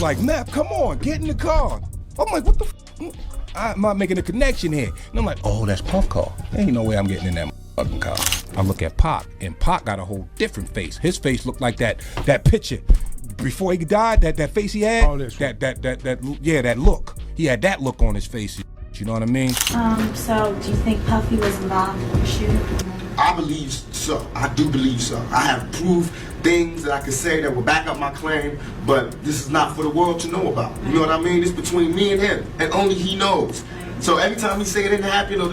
like, Meth, come on, get in the car. I'm like, what the f? I'm not making a connection here. And I'm like, oh, that's Puff car. Ain't no way I'm getting in that fucking car. I look at Pac, and Pac got a whole different face. His face looked like that picture before he died, that face he had. Oh, that's right. That look. He had that look on his face. You know what I mean? So do you think Puffy was involved in the shooting? I believe so. I do believe so. I have proved things that I could say that will back up my claim, but this is not for the world to know about. You know what I mean? It's between me and him, and only he knows. So every time he say it didn't happen, or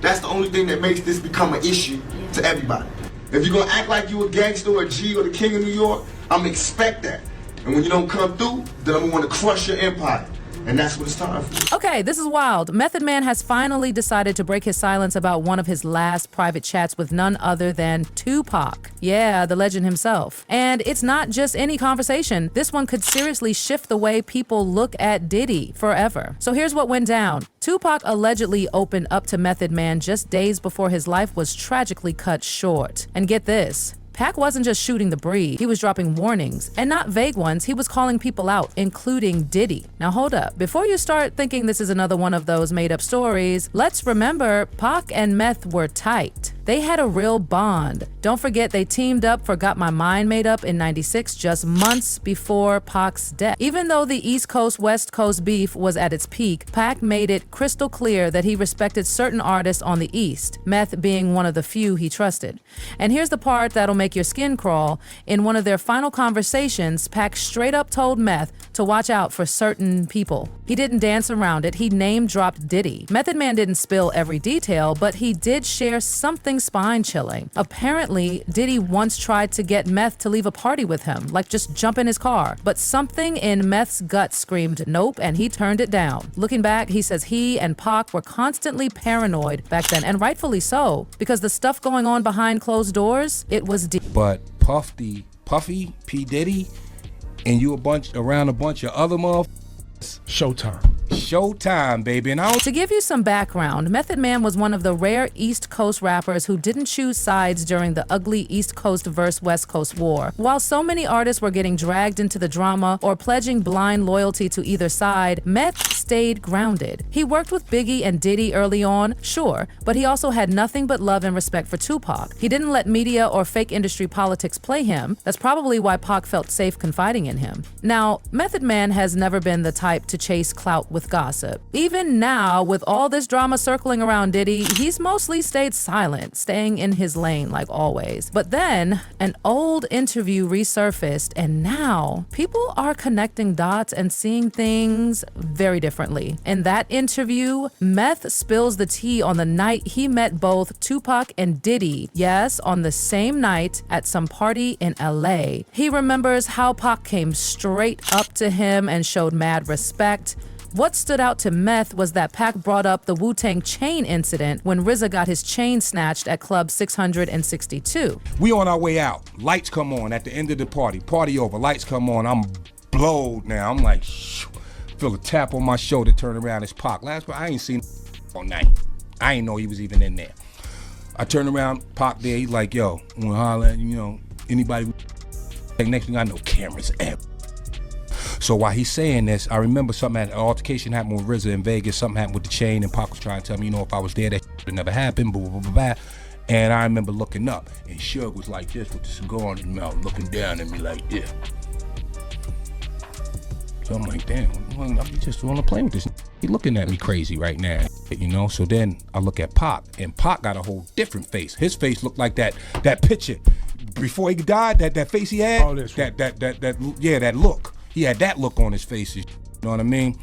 that's the only thing that makes this become an issue to everybody. If you're gonna act like you a gangster or a G or the king of New York, I'm gonna expect that. And when you don't come through, then I'm gonna want to crush your empire. And that's what it's time for. Okay, this is wild. Method Man has finally decided to break his silence about one of his last private chats with none other than Tupac. Yeah, the legend himself. And it's not just any conversation. This one could seriously shift the way people look at Diddy forever. So here's what went down. Tupac allegedly opened up to Method Man just days before his life was tragically cut short. And get this. Pac wasn't just shooting the breeze, he was dropping warnings, and not vague ones, he was calling people out, including Diddy. Now hold up, before you start thinking this is another one of those made up stories, let's remember Pac and Meth were tight. They had a real bond. Don't forget they teamed up for Got My Mind Made Up in '96, just months before Pac's death. Even though the East Coast West Coast beef was at its peak, Pac made it crystal clear that he respected certain artists on the East, Meth being one of the few he trusted. And here's the part that'll make your skin crawl. In one of their final conversations, Pac straight up told Meth to watch out for certain people. He didn't dance around it, he name-dropped Diddy. Method Man didn't spill every detail, but he did share something spine-chilling. Apparently, Diddy once tried to get Meth to leave a party with him, like just jump in his car. But something in Meth's gut screamed nope, and he turned it down. Looking back, he says he and Pac were constantly paranoid back then, and rightfully so, because the stuff going on behind closed doors, it was deep. But Puffy, P. Diddy, and you around a bunch of other motherfuckers. Showtime, baby. And To give you some background, Method Man was one of the rare East Coast rappers who didn't choose sides during the ugly East Coast versus West Coast war. While so many artists were getting dragged into the drama or pledging blind loyalty to either side, Meth stayed grounded. He worked with Biggie and Diddy early on, sure, but he also had nothing but love and respect for Tupac. He didn't let media or fake industry politics play him. That's probably why Pac felt safe confiding in him. Now, Method Man has never been the type to chase clout with gossip. Even now, with all this drama circling around Diddy, he's mostly stayed silent, staying in his lane like always. But then, an old interview resurfaced, and now people are connecting dots and seeing things very differently. In that interview, Meth spills the tea on the night he met both Tupac and Diddy. Yes, on the same night at some party in LA. He remembers how Pac came straight up to him and showed mad respect. What stood out to Meth was that Pac brought up the Wu-Tang chain incident when RZA got his chain snatched at Club 662. We on our way out. Lights come on at the end of the party. Party over. Lights come on. I'm blowed now. I'm like, shh. Feel a tap on my shoulder. Turn around. It's Pac. Last I ain't seen all night. I ain't know he was even in there. I turn around. Pac there. He's like, yo, wanna holler at, anybody? Next thing I know, cameras ever. So while he's saying this, I remember an altercation happened with RZA in Vegas. Something happened with the chain, and Pac was trying to tell me, if I was there, that would never happen, blah, blah, blah, blah. And I remember looking up, and Suge was like this with the cigar in his mouth, looking down at me like this. So I'm like, damn, I just want to play with this. He looking at me crazy right now, So then I look at Pac, and Pac got a whole different face. His face looked like that picture before he died. That face he had. Oh, that's right. That look. He had that look on his face, you know what I mean?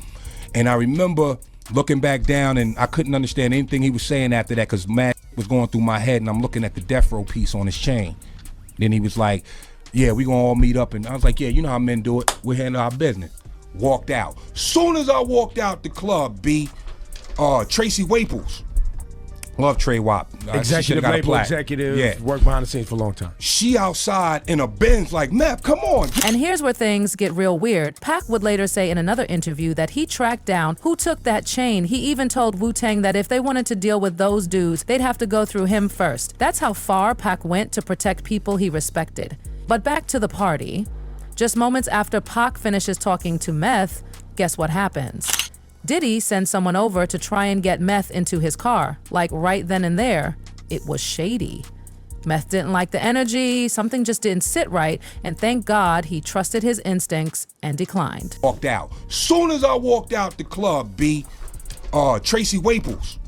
And I remember looking back down, and I couldn't understand anything he was saying after that because mad was going through my head, and I'm looking at the death row piece on his chain. Then he was like, yeah, we gonna all meet up. And I was like, yeah, you know how men do it. We're handling our business. Walked out. Soon as I walked out the club, Tracy Waples. Love Trey Wap. Executive label executive, yeah. Worked behind the scenes for a long time. She outside in a Benz like, Mep, come on. And here's where things get real weird. Pac would later say in another interview that he tracked down who took that chain. He even told Wu-Tang that if they wanted to deal with those dudes, they'd have to go through him first. That's how far Pac went to protect people he respected. But back to the party. Just moments after Pac finishes talking to Meth, guess what happens? Diddy sends someone over to try and get Meth into his car. Like right then and there, it was shady. Meth didn't like the energy, something just didn't sit right, and thank God he trusted his instincts and declined. Walked out. Soon as I walked out the club, Tracy Waples.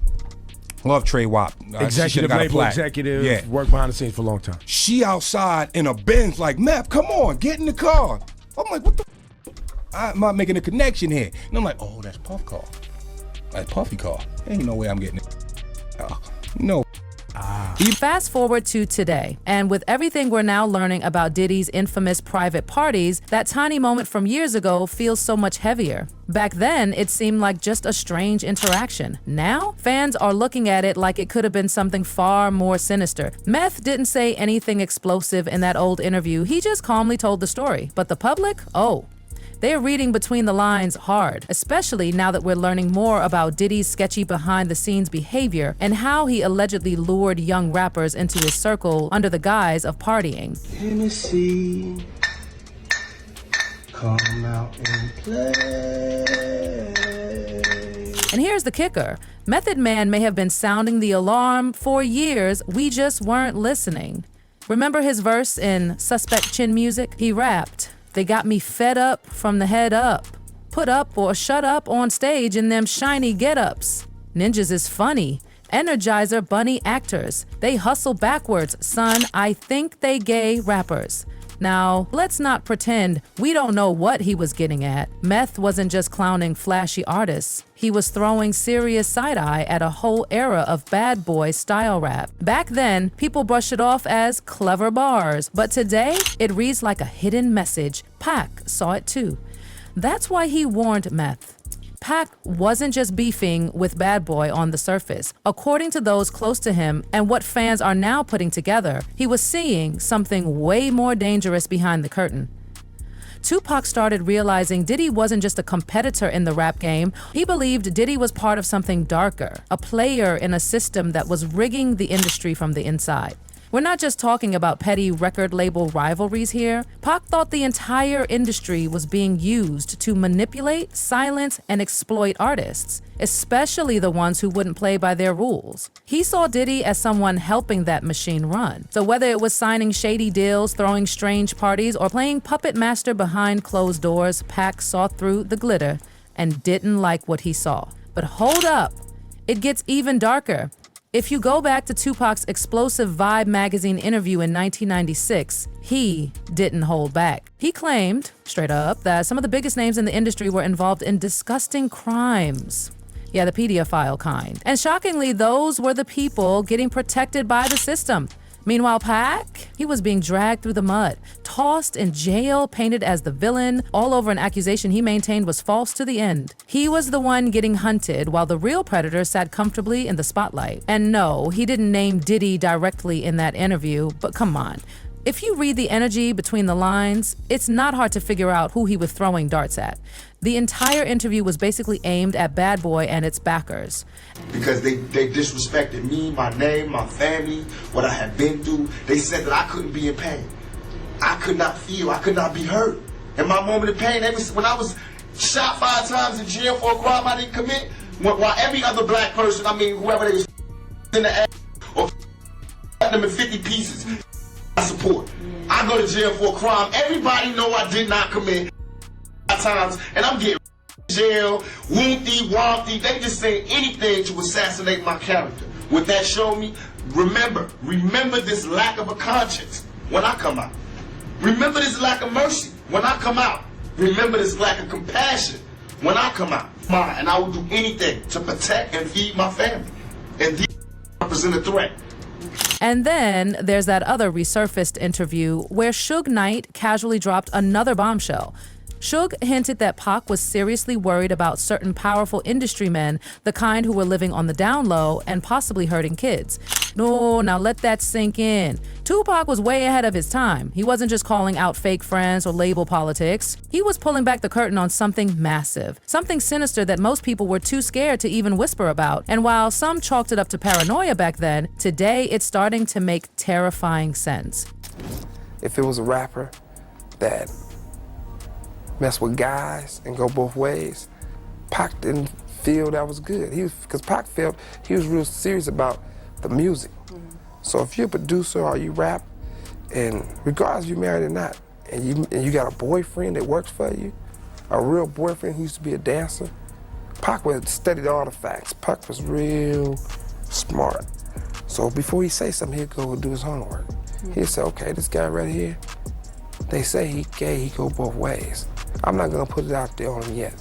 Love Trey Wap. Executive label executive, yeah. Worked behind the scenes for a long time. She outside in a Benz like, Meth, come on, get in the car. I'm like, what the I'm not making a connection here. And I'm like, oh, that's Puff car. That's Puffy car. Ain't no way I'm getting it. No. Fast forward to today, and with everything we're now learning about Diddy's infamous private parties, that tiny moment from years ago feels so much heavier. Back then, it seemed like just a strange interaction. Now, fans are looking at it like it could have been something far more sinister. Meth didn't say anything explosive in that old interview, he just calmly told the story. But the public? Oh. They're reading between the lines hard, especially now that we're learning more about Diddy's sketchy behind-the-scenes behavior and how he allegedly lured young rappers into his circle under the guise of partying. Tennessee, come out and play. And here's the kicker. Method Man may have been sounding the alarm for years, we just weren't listening. Remember his verse in Suspect Chin Music? He rapped, "They got me fed up from the head up. Put up or shut up on stage in them shiny get-ups. Ninjas is funny. Energizer bunny actors. They hustle backwards, son. I think they gay rappers." Now, let's not pretend we don't know what he was getting at. Meth wasn't just clowning flashy artists. He was throwing serious side-eye at a whole era of bad boy style rap. Back then, people brushed it off as clever bars, but today, it reads like a hidden message. Pac saw it too. That's why he warned Meth. Pac wasn't just beefing with Bad Boy on the surface. According to those close to him and what fans are now putting together, he was seeing something way more dangerous behind the curtain. Tupac started realizing Diddy wasn't just a competitor in the rap game. He believed Diddy was part of something darker, a player in a system that was rigging the industry from the inside. We're not just talking about petty record label rivalries here. Pac thought the entire industry was being used to manipulate, silence, and exploit artists, especially the ones who wouldn't play by their rules. He saw Diddy as someone helping that machine run. So whether it was signing shady deals, throwing strange parties, or playing puppet master behind closed doors, Pac saw through the glitter and didn't like what he saw. But hold up, it gets even darker. If you go back to Tupac's explosive Vibe magazine interview in 1996, he didn't hold back. He claimed, straight up, that some of the biggest names in the industry were involved in disgusting crimes. Yeah, the pedophile kind. And shockingly, those were the people getting protected by the system. Meanwhile, Pac, he was being dragged through the mud, tossed in jail, painted as the villain, all over an accusation he maintained was false to the end. He was the one getting hunted while the real predator sat comfortably in the spotlight. And no, he didn't name Diddy directly in that interview, but come on. If you read the energy between the lines, it's not hard to figure out who he was throwing darts at. The entire interview was basically aimed at Bad Boy and its backers. Because they disrespected me, my name, my family, what I had been through. They said that I couldn't be in pain. I could not feel, I could not be hurt. In my moment of pain, when I was shot 5 times in jail for a crime I didn't commit, while every other black person, whoever they was in the ass or them in 50 pieces, I support. I go to jail for a crime everybody know I did not commit times, and I'm getting jail, woonty, wompty. They just say anything to assassinate my character. What that showed me, remember this lack of a conscience when I come out. Remember this lack of mercy when I come out. Remember this lack of compassion when I come out. And I will do anything to protect and feed my family. And these represent a threat. And then there's that other resurfaced interview where Suge Knight casually dropped another bombshell. Suge hinted that Pac was seriously worried about certain powerful industry men, the kind who were living on the down low and possibly hurting kids. No, now let that sink in. Tupac was way ahead of his time. He wasn't just calling out fake friends or label politics. He was pulling back the curtain on something massive, something sinister that most people were too scared to even whisper about. And while some chalked it up to paranoia back then, today it's starting to make terrifying sense. If it was a rapper that mess with guys and go both ways, Pac didn't feel that was good. Because Pac felt he was real serious about the music. So if you're a producer or you rap, and regardless if you're married or not, and you got a boyfriend that works for you, a real boyfriend who used to be a dancer, Pac would studied all the facts. Pac was real smart. So before he say something, he'd go and do his homework. He'd say, okay, this guy right here, they say he gay, he go both ways. I'm not gonna put it out there on him yet,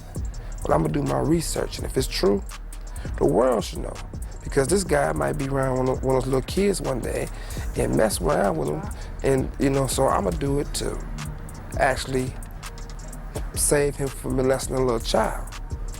but I'm gonna do my research, and if it's true, the world should know. Because this guy might be around one of those little kids one day and mess around with them, and so I'm gonna do it to actually save him from molesting a little child.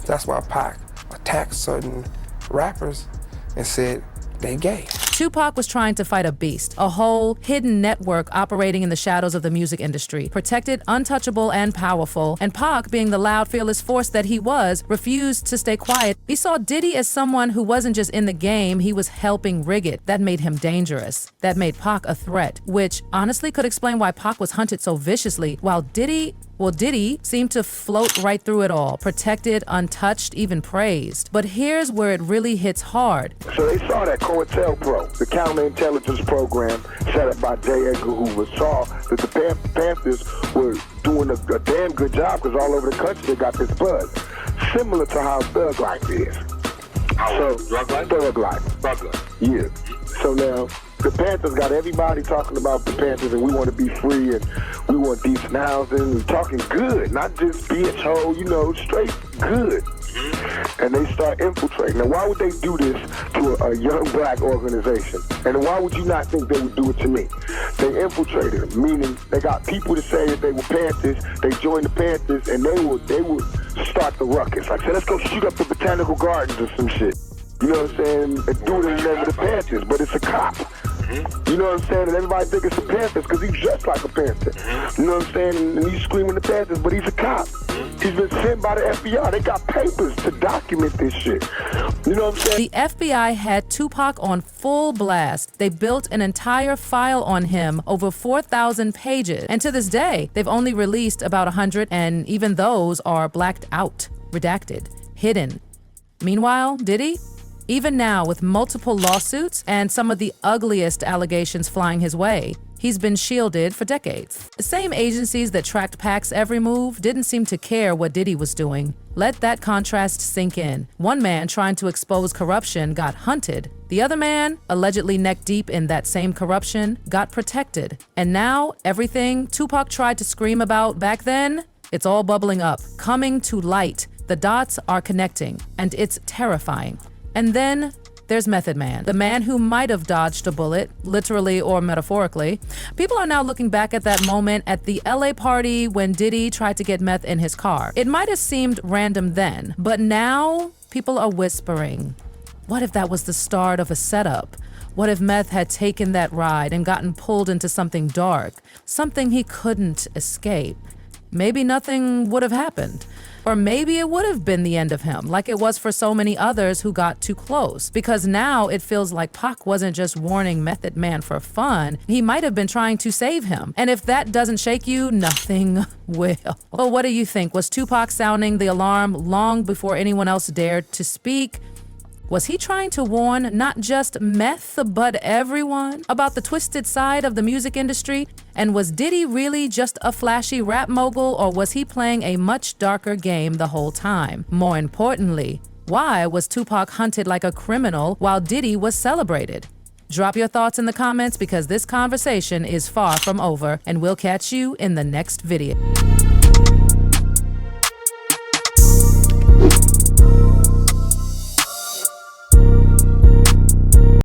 That's why Pac attacked certain rappers and said they gay. Tupac was trying to fight a beast, a whole hidden network operating in the shadows of the music industry, protected, untouchable, and powerful. And Pac, being the loud, fearless force that he was, refused to stay quiet. He saw Diddy as someone who wasn't just in the game, he was helping rig it. That made him dangerous. That made Pac a threat, which honestly could explain why Pac was hunted so viciously, while Diddy seemed to float right through it all, protected, untouched, even praised. But here's where it really hits hard. So they saw that COINTELPRO, the counterintelligence program set up by J. Edgar Hoover, saw that the Panthers were doing a damn good job because all over the country they got this buzz. Similar to how Thug Life is. Drug Life? Thug Life. Thug Life. Yeah. So now, the Panthers got everybody talking about the Panthers and we want to be free and we want decent housing. We're talking good, not just bitch hole, straight good. And they start infiltrating. Now, why would they do this to a young black organization? And why would you not think they would do it to me? They infiltrated them, meaning they got people to say that they were Panthers, they joined the Panthers, and they would start the ruckus. Like, say, let's go shoot up the Botanical Gardens or some shit. You know what I'm saying? And do it in the name of the Panthers, but it's a cop. You know what I'm saying? And everybody think it's the Panthers because he's dressed like a Panther. You know what I'm saying? And he's screaming the Panthers, but he's a cop. He's been sent by the FBI. They got papers to document this shit. You know what I'm saying? The FBI had Tupac on full blast. They built an entire file on him, over 4,000 pages. And to this day, they've only released about 100, and even those are blacked out, redacted, hidden. Meanwhile, Diddy? Even now, with multiple lawsuits and some of the ugliest allegations flying his way, he's been shielded for decades. The same agencies that tracked Pac's every move didn't seem to care what Diddy was doing. Let that contrast sink in. One man trying to expose corruption got hunted. The other man, allegedly neck deep in that same corruption, got protected. And now, everything Tupac tried to scream about back then, it's all bubbling up, coming to light. The dots are connecting, and it's terrifying. And then there's Method Man, the man who might have dodged a bullet, literally or metaphorically. People are now looking back at that moment at the LA party when Diddy tried to get meth in his car. It might have seemed random then, but now people are whispering, what if that was the start of a setup? What if Meth had taken that ride and gotten pulled into something dark, something he couldn't escape? Maybe nothing would have happened. Or maybe it would have been the end of him, like it was for so many others who got too close. Because now it feels like Pac wasn't just warning Method Man for fun, he might have been trying to save him. And if that doesn't shake you, nothing will. Well, what do you think? Was Tupac sounding the alarm long before anyone else dared to speak? Was he trying to warn not just Meth, but everyone about the twisted side of the music industry? And was Diddy really just a flashy rap mogul, or was he playing a much darker game the whole time? More importantly, why was Tupac hunted like a criminal while Diddy was celebrated? Drop your thoughts in the comments because this conversation is far from over, and we'll catch you in the next video.